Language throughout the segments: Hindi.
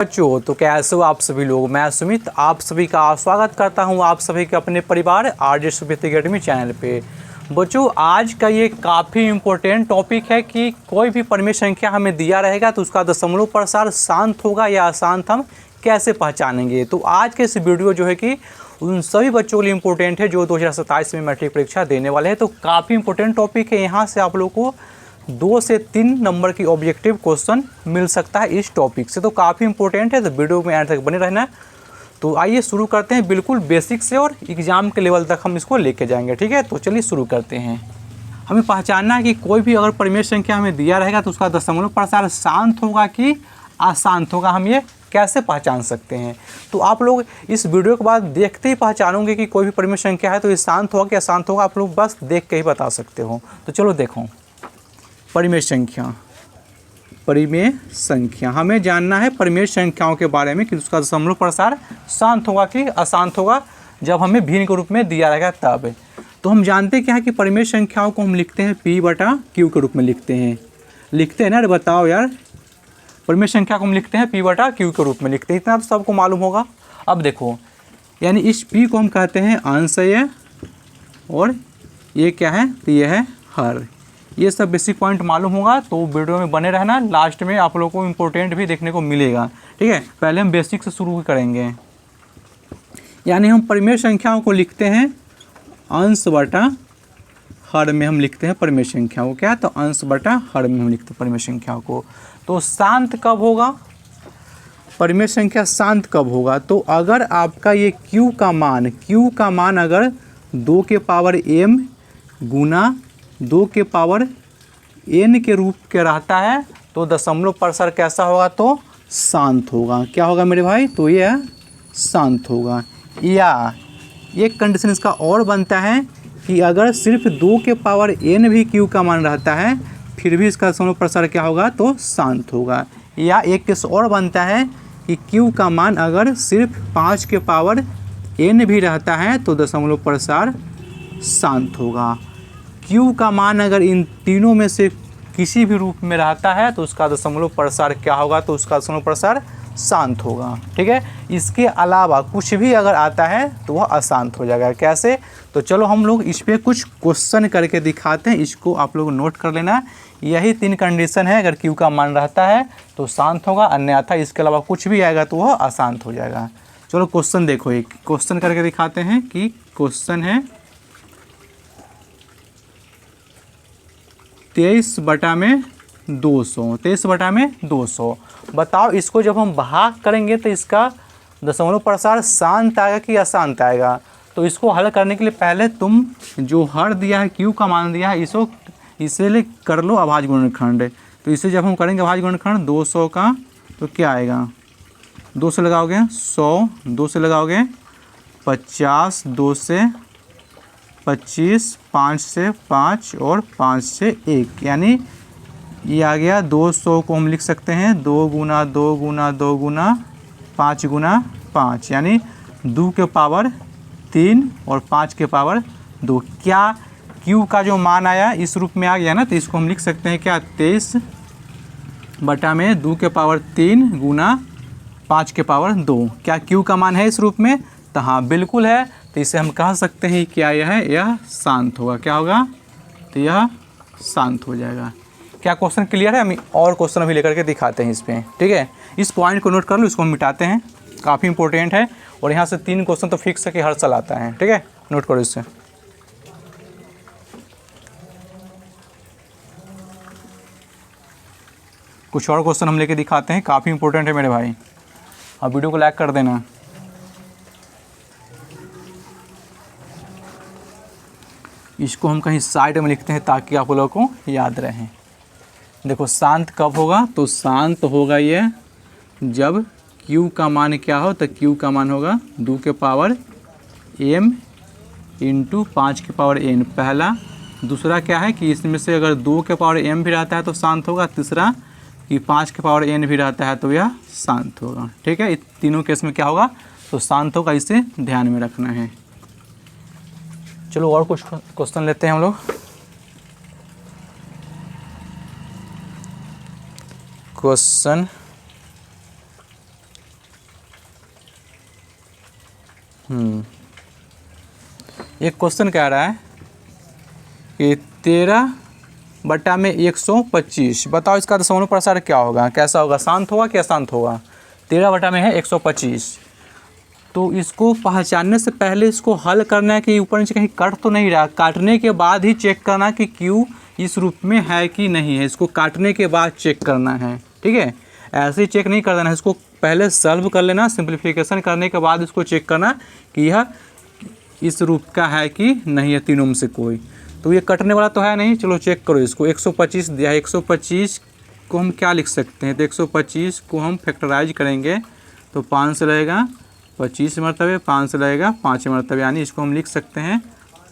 बच्चों तो कैसे हो आप सभी लोग। मैं सुमित आप सभी का स्वागत करता हूं आप सभी के अपने परिवार आरजे सुमित एकेडमी चैनल पे। बच्चों आज का ये काफ़ी इम्पोर्टेंट टॉपिक है कि कोई भी परिमेय संख्या हमें दिया रहेगा तो उसका दशमलव प्रसार शांत होगा या अशांत हम कैसे पहचानेंगे। तो आज के इस वीडियो जो है कि उन सभी बच्चों के लिए इम्पोर्टेंट है जो 2027 में मैट्रिक परीक्षा देने वाले हैं। तो काफ़ी इंपॉर्टेंट टॉपिक है, यहाँ से आप लोग को 2 से 3 नंबर की ऑब्जेक्टिव क्वेश्चन मिल सकता है इस टॉपिक से। तो काफ़ी इंपॉर्टेंट है, तो वीडियो में एंड तक बने रहना। तो आइए शुरू करते हैं, बिल्कुल बेसिक से और एग्ज़ाम के लेवल तक हम इसको लेके जाएंगे। ठीक है, तो चलिए शुरू करते हैं। हमें पहचानना है कि कोई भी अगर परिमेय संख्या हमें दिया रहेगा तो उसका दशमलव प्रसार शांत होगा कि अशांत होगा, हम ये कैसे पहचान सकते हैं। तो आप लोग इस वीडियो के बाद देखते ही पहचानोंगे कि कोई भी परिमेय संख्या है तो ये शांत होगा कि अशांत होगा। आप लोग बस देख के ही बता सकते हो। तो चलो देखो, परिमेय संख्या हमें जानना है परिमेय संख्याओं के बारे में कि उसका दशमलव प्रसार शांत होगा कि अशांत होगा जब हमें भिन्न के रूप में दिया रहेगा तब। तो हम जानते क्या है कि परिमेय संख्याओं को हम लिखते हैं P/Q के रूप में लिखते हैं ना। अरे बताओ यार, परिमेय संख्या को हम लिखते हैं P/Q के रूप में लिखते हैं, इतना आप सबको मालूम होगा। अब देखो, यानी इस P को हम कहते हैं अंश और ये क्या है, तो ये है हर। ये सब बेसिक पॉइंट मालूम होगा तो वीडियो में बने रहना, लास्ट में आप लोगों को इम्पोर्टेंट भी देखने को मिलेगा। ठीक है, पहले हम बेसिक से शुरू करेंगे। यानी हम परिमेय संख्याओं को लिखते हैं अंश बटा हर में हम लिखते हैं परिमेय संख्याओं को। क्या, तो अंश बटा हर में हम लिखते हैं परिमेय संख्याओं को। तो शांत कब होगा, परिमेय संख्या शांत कब होगा, तो अगर आपका ये Q का मान अगर 2 के पावर m गुना 2 के पावर n के रूप के रहता है तो दशमलव प्रसार कैसा होगा, तो शांत होगा। क्या होगा मेरे भाई, तो यह शांत होगा। या एक कंडीशन इसका और बनता है कि अगर सिर्फ 2 के पावर n भी Q का मान रहता है फिर भी इसका दशमलव प्रसार क्या होगा, तो शांत होगा। या एक केस और बनता है कि Q का मान अगर सिर्फ 5 के पावर n भी रहता है तो दशमलव प्रसार शांत होगा। Q का मान अगर इन तीनों में से किसी भी रूप में रहता है तो उसका दशमलव प्रसार क्या होगा, तो उसका दशमलव प्रसार शांत होगा। ठीक है, इसके अलावा कुछ भी अगर आता है तो वह अशांत हो जाएगा। कैसे, तो चलो हम लोग इस पर कुछ क्वेश्चन करके दिखाते हैं, इसको आप लोग नोट कर लेना। यही 3 कंडीशन है, अगर Q का मान रहता है तो शांत होगा, अन्यथा इसके अलावा कुछ भी आएगा तो वह अशांत हो जाएगा। चलो क्वेश्चन देखो, एक क्वेश्चन करके दिखाते हैं कि क्वेश्चन है 23/200। बताओ इसको जब हम भाग करेंगे तो इसका दशमलव प्रसार शांत आएगा कि अशांत आएगा। तो इसको हल करने के लिए पहले तुम जो हर दिया है, Q का मान दिया है, इसे कर लो अभाज्य गुणनखंड। तो इसे जब हम करेंगे अभाज्य गुणनखंड 200 का, तो क्या आएगा, 2 से लगाओगे 100, 2 से लगाओगे 50, 2 से 25, 5 से 5 और 5 से 1, यानी ये आ गया 200 को हम लिख सकते हैं 2 गुना 2 गुना 2 गुना 5 गुना 5, यानी 2 के पावर 3 और 5 के पावर 2। क्या Q का जो मान आया इस रूप में आ गया ना, तो इसको हम लिख सकते हैं क्या, 23/2 के पावर 3 गुना 5 के पावर 2। क्या Q का मान है इस रूप में, तो हाँ बिल्कुल है। तो इसे हम कह सकते हैं क्या यह शांत होगा। क्या होगा, तो यह शांत हो जाएगा। क्या क्वेश्चन क्लियर है, हम और क्वेश्चन अभी लेकर के दिखाते हैं इस पर। ठीक है, इस पॉइंट को नोट कर लो, इसको हम मिटाते हैं, काफ़ी इंपॉर्टेंट है। और यहाँ से 3 क्वेश्चन तो फिक्स है कि हर साल आता है। ठीक है, नोट करो इससे। कुछ और क्वेश्चन हम लेके दिखाते हैं, काफ़ी इंपॉर्टेंट है मेरे भाई। अब वीडियो को लाइक कर देना। इसको हम कहीं साइड में लिखते हैं ताकि आप लोगों को याद रहे। देखो शांत कब होगा, तो शांत होगा ये जब Q का मान क्या हो, तो Q का मान होगा 2 के पावर m इंटू 5 के पावर n, पहला। दूसरा क्या है कि इसमें से अगर 2 के पावर m भी रहता है तो शांत होगा। तीसरा कि 5 के पावर n भी रहता है तो यह शांत होगा। ठीक है, तीनों केस में क्या होगा, तो शांत होगा, इसे ध्यान में रखना है। चलो और कुछ क्वेश्चन लेते हैं हम लोग। क्वेश्चन एक क्वेश्चन कह रहा है कि 13/125, बताओ इसका दशमलव प्रसार क्या होगा, कैसा होगा, शांत होगा क्या अशांत होगा। 13/125, तो इसको पहचानने से पहले इसको हल करना है कि ऊपर नीचे कहीं कट तो नहीं रहा। काटने के बाद ही चेक करना कि क्यू इस रूप में है कि नहीं है, इसको काटने के बाद चेक करना है, ठीक है। ऐसे ही चेक नहीं कर देना है, इसको पहले सॉल्व कर लेना, सिंप्लीफिकेशन करने के बाद इसको चेक करना कि यह इस रूप का है कि नहीं है, तीनों में से कोई। तो ये कटने वाला तो है नहीं, चलो चेक करो इसको। 125 दिया है, 125 को हम क्या लिख सकते हैं, तो 125 को हम फैक्टराइज करेंगे तो 5 से लगेगा 25 मरतबे, 5 से लगेगा 5 मरतबे, यानी इसको हम लिख सकते हैं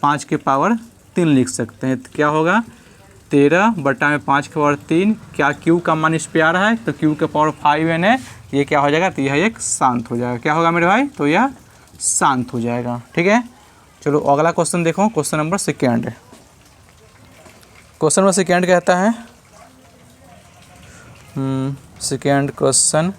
5 के पावर 3 लिख सकते हैं। तो क्या होगा 13/5/3। क्या क्यू का मान इस पे आ रहा है, तो क्यू के पावर 5n है, ये क्या हो जाएगा, तो यह एक शांत हो जाएगा। क्या होगा मेरे भाई, तो यह शांत हो जाएगा, ठीक है। चलो अगला क्वेश्चन देखो, question number second. Question number second कहता है सेकेंड क्वेश्चन,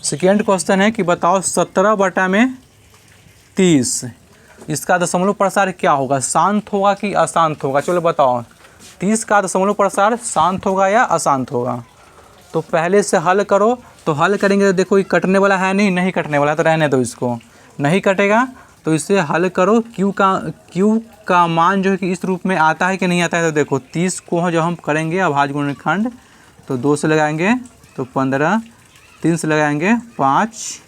सेकेंड क्वेश्चन है कि बताओ 17/30 इसका दशमलव प्रसार क्या होगा, शांत होगा कि अशांत होगा। चलो बताओ 30 का दशमलव प्रसार शांत होगा या अशांत होगा। तो पहले से हल करो, तो हल करेंगे तो देखो ये कटने वाला है नहीं कटने वाला, तो रहने दो इसको, नहीं कटेगा तो इसे हल करो। क्यू का मान जो है कि इस रूप में आता है कि नहीं आता है, तो देखो 30 को जो हम करेंगे अभाज्य गुणनखंड, तो 2 से लगाएंगे तो 15, 3 से लगाएंगे 5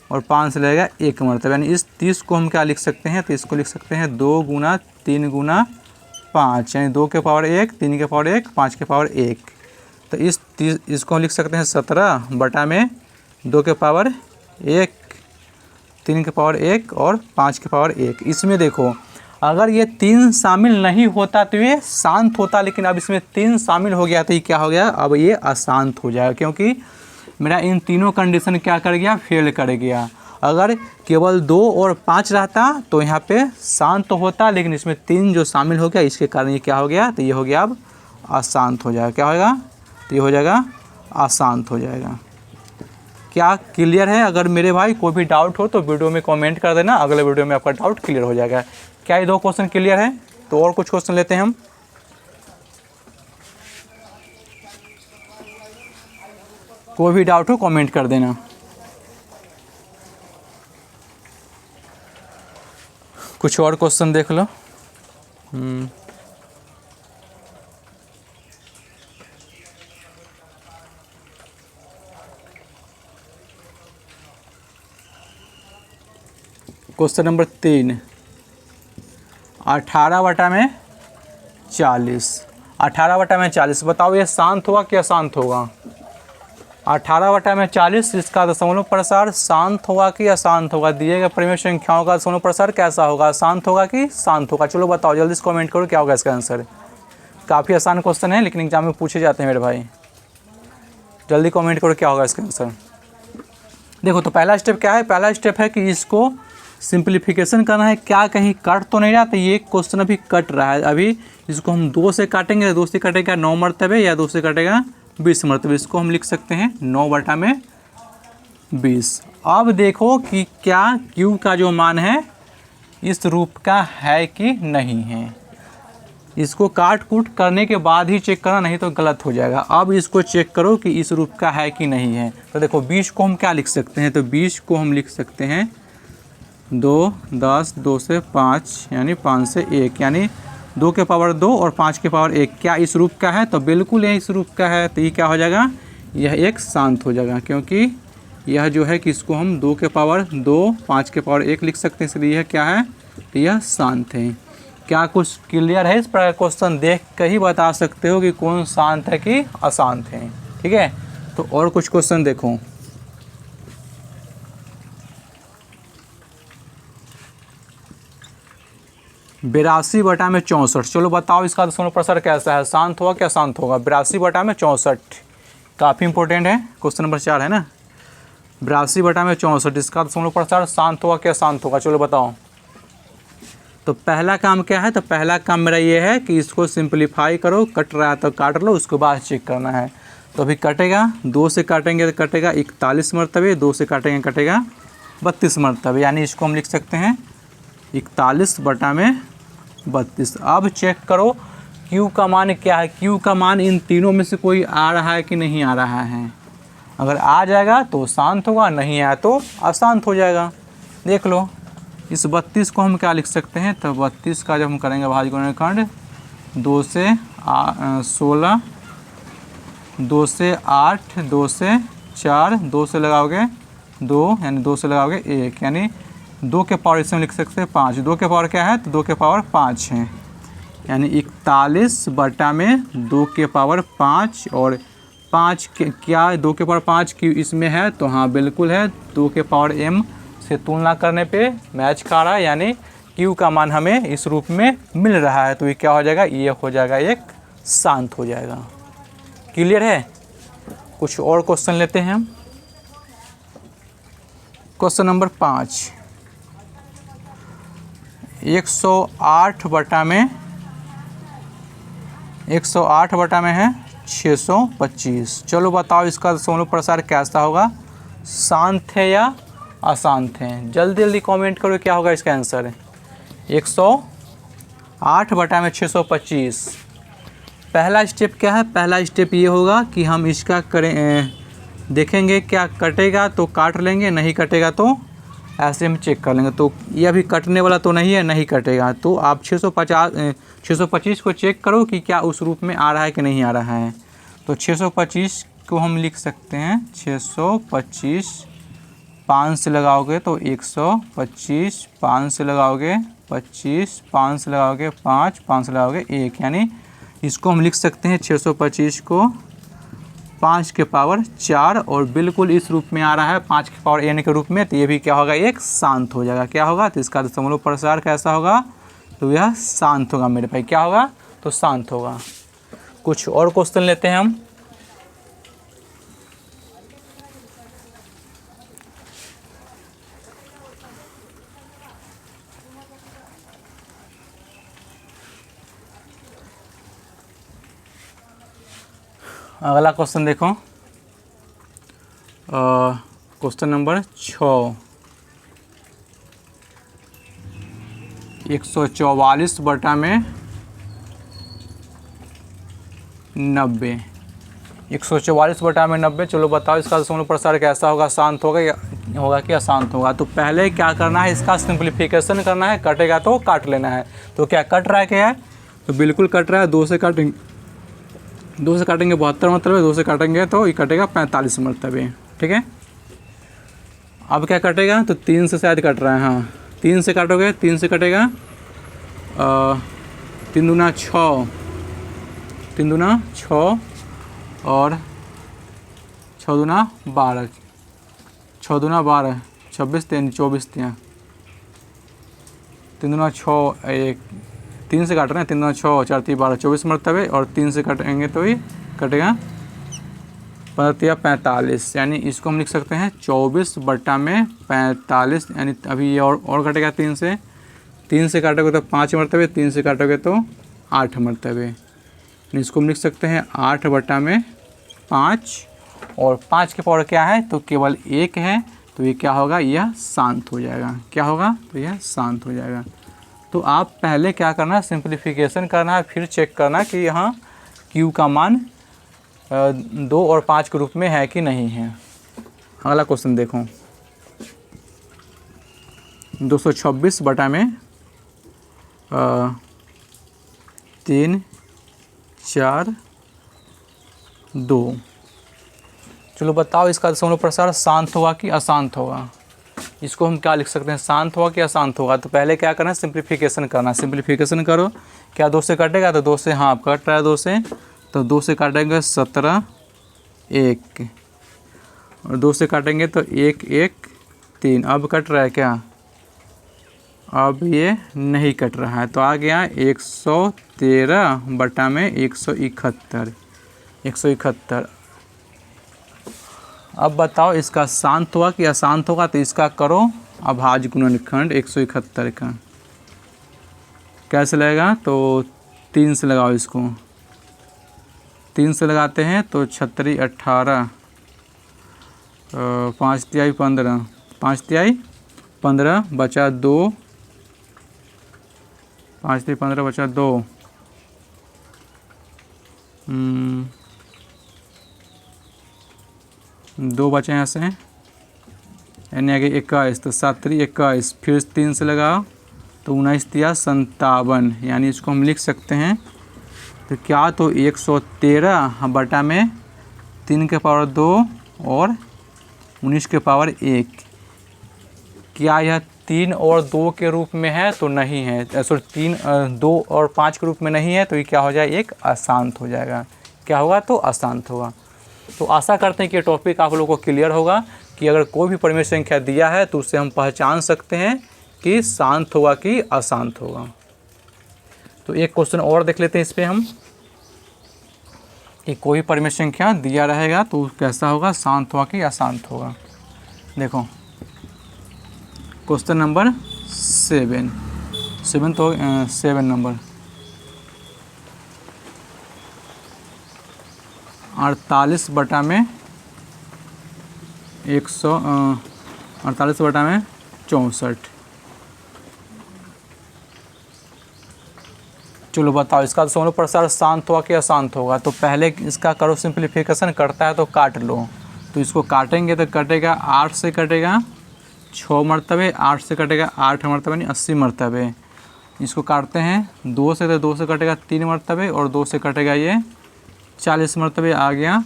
और 5 से लगेगा 1 मरतबा, यानी इस 30 को हम क्या लिख सकते हैं, तो इसको लिख सकते हैं 2 गुना 3 गुना 5, यानी 2 के पावर 1, 3 के पावर 1, 5 के पावर 1। तो इसको हम लिख सकते हैं 17/2 के पावर 1, 3 के पावर 1 और 5 के पावर 1। इसमें देखो अगर ये 3 शामिल नहीं होता तो ये शांत होता, लेकिन अब इसमें 3 शामिल हो गया तो ये क्या हो गया, अब ये अशांत हो जाएगा, क्योंकि मेरा इन तीनों कंडीशन क्या कर गया, फेल कर गया। अगर केवल 2 और 5 रहता तो यहाँ पे शांत तो होता, लेकिन इसमें 3 जो शामिल हो गया इसके कारण ये क्या हो गया, तो ये हो गया अब अशांत हो जाएगा। क्या होगा, तो ये हो जाएगा अशांत हो जाएगा। क्या क्लियर है। अगर मेरे भाई कोई भी डाउट हो तो वीडियो में कमेंट कर देना, अगले वीडियो में आपका डाउट क्लियर हो जाएगा। क्या ये 2 क्वेश्चन क्लियर है, तो और कुछ क्वेश्चन लेते हैं हम। कोई भी डाउट हो कमेंट कर देना। कुछ और क्वेश्चन देख लो। Question number 3, 18/40। 18/40 बताओ ये शांत होगा कि अशांत होगा। 18/40 इसका दशमलव प्रसार शांत होगा कि अशांत होगा। दिए गए परिमेय संख्याओं का दशमलव प्रसार कैसा होगा, शांत होगा कि शांत होगा। चलो बताओ जल्दी से कमेंट करो क्या होगा इसका आंसर। काफ़ी आसान क्वेश्चन है लेकिन एग्जाम में पूछे जाते हैं मेरे भाई। जल्दी कमेंट करो क्या होगा इसका आंसर। देखो तो पहला स्टेप क्या है, पहला स्टेप है कि इसको सिंप्लीफिकेशन करना है। क्या कहीं कट तो नहीं रहा, तो ये क्वेश्चन अभी कट रहा है। अभी इसको हम 2 से काटेंगे, 2 से कटेगा 9 मरतबे या 2 से कटेगा 20 मरतबे। इसको हम लिख सकते हैं 9/20। अब देखो कि क्या क्यू का जो मान है इस रूप का है कि नहीं है। इसको काट कूट करने के बाद ही चेक करना, नहीं तो गलत हो जाएगा। अब इसको चेक करो कि इस रूप का है कि नहीं है। तो देखो 20 को हम क्या लिख सकते हैं, तो 20 को हम लिख सकते हैं 2, 10, 2 से 5 यानी 5 से 1, यानी 2 के पावर 2 और 5 के पावर 1। क्या इस रूप का है, तो बिल्कुल ये इस रूप का है। तो ये क्या हो जाएगा, यह एक शांत हो जाएगा, क्योंकि यह जो है कि इसको हम 2 के पावर 2, 5 के पावर 1 लिख सकते हैं, इसलिए यह क्या है, यह शांत है। क्या कुछ क्लियर है। इस प्रकार क्वेश्चन देख कर ही बता सकते हो कि कौन शांत है कि अशांत है, ठीक है। तो और कुछ क्वेश्चन देखो। बिरासी बटा में 64। चलो बताओ इसका दशमलव प्रसार कैसा है, शांत होगा क्या अशांत होगा। 82 बटा में 64 काफ़ी इंपॉर्टेंट है, क्वेश्चन नंबर 4 है ना। 82 बटा में 64 इसका दशमलव प्रसार शांत होगा क्या अशांत होगा। चलो बताओ। तो पहला काम क्या है, तो पहला काम मेरा ये है कि इसको सिंपलीफाई करो, कट रहा है तो काट लो, उसके बाद चेक करना है। तो अभी कटेगा, 2 से काटेंगे तो कटेगा 41 मरतबे, 2 से काटेंगे कटेगा 32 मरतबे, यानी इसको हम लिख सकते हैं 41/32। अब चेक करो Q का मान क्या है। Q का मान इन तीनों में से कोई आ रहा है कि नहीं आ रहा है। अगर आ जाएगा तो शांत होगा, नहीं आया तो अशांत हो जाएगा। देख लो, इस 32 को हम क्या लिख सकते हैं, तो 32 का जब हम करेंगे भाज्य गुणनखंड 2 से 16, 2 से 8, 2 से 4, 2 से लगाओगे 2, यानी 2 से लगाओगे 1, यानी 2 के पावर इसमें लिख सकते हैं 5। 2 के पावर क्या है, तो 2 के पावर 5 है, यानी 41/2 के पावर 5। और 5 के क्या 2 के पावर 5 की इसमें है, तो हाँ बिल्कुल है, 2 के पावर m से तुलना करने पे मैच खा रहा है, यानी Q का मान हमें इस रूप में मिल रहा है। तो ये क्या हो जाएगा, ये हो जाएगा एक शांत हो जाएगा। क्लियर है। कुछ और क्वेश्चन लेते हैं हम। क्वेश्चन नंबर 5, 108 में है 625। चलो बताओ इसका दशमलव प्रसार कैसा होगा, शांत है या अशांत है। जल्दी जल्दी कमेंट करो क्या होगा इसका आंसर। 108 में 625। पहला स्टेप क्या है, पहला स्टेप ये होगा कि हम इसका करें, देखेंगे क्या कटेगा तो काट लेंगे, नहीं कटेगा तो ऐसे हम चेक कर लेंगे। तो ये अभी कटने वाला तो नहीं है, नहीं कटेगा, तो आप 625 को चेक करो कि क्या उस रूप में आ रहा है कि नहीं आ रहा है। तो 625 को हम लिख सकते हैं 625, 5 से लगाओगे तो 125, 5 से लगाओगे 25, 5 से लगाओगे 5, 5 से लगाओगे 1, यानी इसको हम लिख सकते हैं 625 को 5 के पावर 4, और बिल्कुल इस रूप में आ रहा है 5 के पावर n के रूप में। तो ये भी क्या होगा, एक शांत हो जाएगा। क्या होगा, तो इसका दशमलव प्रसार कैसा होगा, तो यह शांत होगा मेरे भाई। क्या होगा, तो शांत होगा। कुछ और क्वेश्चन लेते हैं हम। अगला क्वेश्चन देखो, क्वेश्चन नंबर 6, 144 में 90। 144 में 90। चलो बताओ इसका दशमलव प्रसार कैसा होगा, शांत होगा या होगा कि अशांत होगा। तो पहले क्या करना है, इसका सिंप्लीफिकेशन करना है, कटेगा तो काट लेना है। तो क्या कट रहा है, क्या है, तो बिल्कुल कट रहा है। 2 से काटेंगे 72 मरतबे, 2 से काटेंगे तो ये कटेगा 45 मरतबे। ठीक है। अब क्या कटेगा, तो 3 से शायद कट रहा है, हाँ 3 से काटोगे, 3 से कटेगा 3 दूना 6, 3 दूना 6 और 6 दूना 12, 6 दूना 12, 26 3 24 3 दूना 6, 3 से काट रहे हैं, 3 दूना 6, 4 3 12, 24 मरतबे, और 3 से काटेंगे तो ही कटेगा 45, यानी इसको हम लिख सकते हैं 24/45, यानी अभी ये और कटेगा 3 से काटोगे तो 5 मरतबे, 3 से काटोगे तो 8 मरतबे, इसको हम लिख सकते हैं 8/5, और 5 के पावर क्या है, तो केवल 1 है। तो ये क्या होगा, यह शांत हो जाएगा। क्या होगा, तो यह शांत हो जाएगा। तो आप पहले क्या करना है, सिंप्लीफिकेशन करना है, फिर चेक करना कि यहाँ Q का मान 2 और 5 के रूप में है कि नहीं है। अगला क्वेश्चन देखो, 226 में 3 4 2। चलो बताओ इसका दशमलव प्रसार शांत होगा कि अशांत होगा। इसको हम क्या लिख सकते हैं, शांत होगा कि अशांत होगा। तो पहले क्या करना है, सिंप्लीफिकेशन करना। सिंप्लीफिकेशन करो, क्या 2 से कटेगा, तो 2 से, हाँ कट रहा है 2 से, तो 2 से काटेंगे 17 1, और 2 से काटेंगे तो 1 1 3। अब कट रहा है क्या, अब ये नहीं कट रहा है, तो आ गया 113 में 171। अब बताओ इसका शांत होगा कि अशांत होगा। तो इसका करो अभाज्य गुणनखंड 171 का। कैसे लगेगा, तो 3 से लगाओ इसको, 3 से लगाते हैं तो 6 18, 5 तिहाई 15, 5 तिहाई 15 बचा 2, 5 तिहाई 15 बचा 2, 2 बचे यहाँ से, यानी आगे 21, तो 7 3 21, फिर 3 से लगाओ तो 19 तिया 57, यानी इसको हम लिख सकते हैं तो क्या, तो 113 बटा में 3 के पावर 2 और 19 के पावर 1। क्या यह 3 और 2 के रूप में है, तो नहीं है, सॉरी 3 2 और 5 के रूप में नहीं है, तो ये क्या हो जाए, एक अशांत हो जाएगा। क्या होगा, तो अशांत होगा। तो आशा करते हैं कि ये टॉपिक आप लोगों को क्लियर होगा कि अगर कोई भी परिमेय संख्या दिया है तो उससे हम पहचान सकते हैं कि शांत होगा कि अशांत होगा। तो एक क्वेश्चन और देख लेते हैं इस पे हम, कि कोई परिमेय संख्या दिया रहेगा तो कैसा होगा, शांत होगा कि अशांत होगा। देखो क्वेश्चन नंबर 7 तो 7 नंबर, 48 बटा में 48 बटा में 64। चलो बताओ इसका दशमलव प्रसार शांत होगा कि अशांत होगा। तो पहले इसका करो सिंप्लीफिकेशन, करता है तो काट लो। तो इसको काटेंगे तो कटेगा 8 से कटेगा 6 मरतबे, 8 से कटेगा 8 मरतबे, यानी 80 मरतबे। इसको काटते हैं 2 से, तो 2 से कटेगा 3 मरतबे और 2 से कटेगा ये 40 मरतबे। आ गया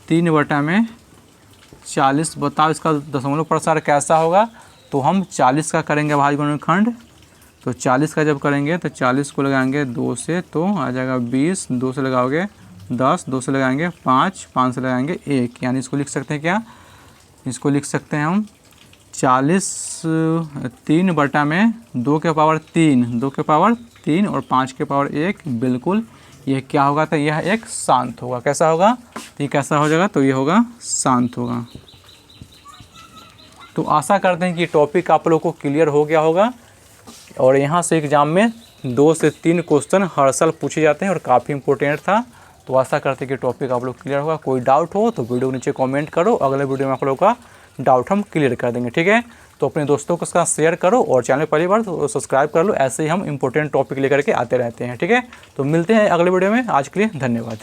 3 बटा में 40। बताओ इसका दशमलव प्रसार कैसा होगा। तो हम 40 का करेंगे भाज्य गुणनखंड। तो 40 का जब करेंगे तो 40 को लगाएंगे 2 से तो आ जाएगा 20, 2 से लगाओगे 10, 2 से लगाएंगे 5, 5 से लगाएंगे 1, यानी इसको लिख सकते हैं क्या, इसको लिख सकते हैं हम 40 3 बटा में 2 के पावर 3, 2 के पावर 3 और 5 के पावर 1। बिल्कुल ये क्या होगा, तो यह एक शांत होगा। कैसा होगा, तो ये कैसा हो जाएगा, तो ये होगा शांत होगा। तो आशा करते हैं कि टॉपिक आप लोगों को क्लियर हो गया होगा। और यहाँ से एग्ज़ाम में 2 से 3 क्वेश्चन हर साल पूछे जाते हैं और काफ़ी इंपॉर्टेंट था। तो आशा करते हैं कि टॉपिक आप लोग क्लियर होगा। कोई डाउट हो तो वीडियो के नीचे कमेंट करो, अगले वीडियो में आप लोगों का डाउट हम क्लियर कर देंगे, ठीक है। तो अपने दोस्तों के साथ शेयर करो और चैनल पहली बार तो सब्सक्राइब कर लो। ऐसे ही हम इंपॉर्टेंट टॉपिक लेकर के आते रहते हैं, ठीक है। तो मिलते हैं अगले वीडियो में। आज के लिए धन्यवाद।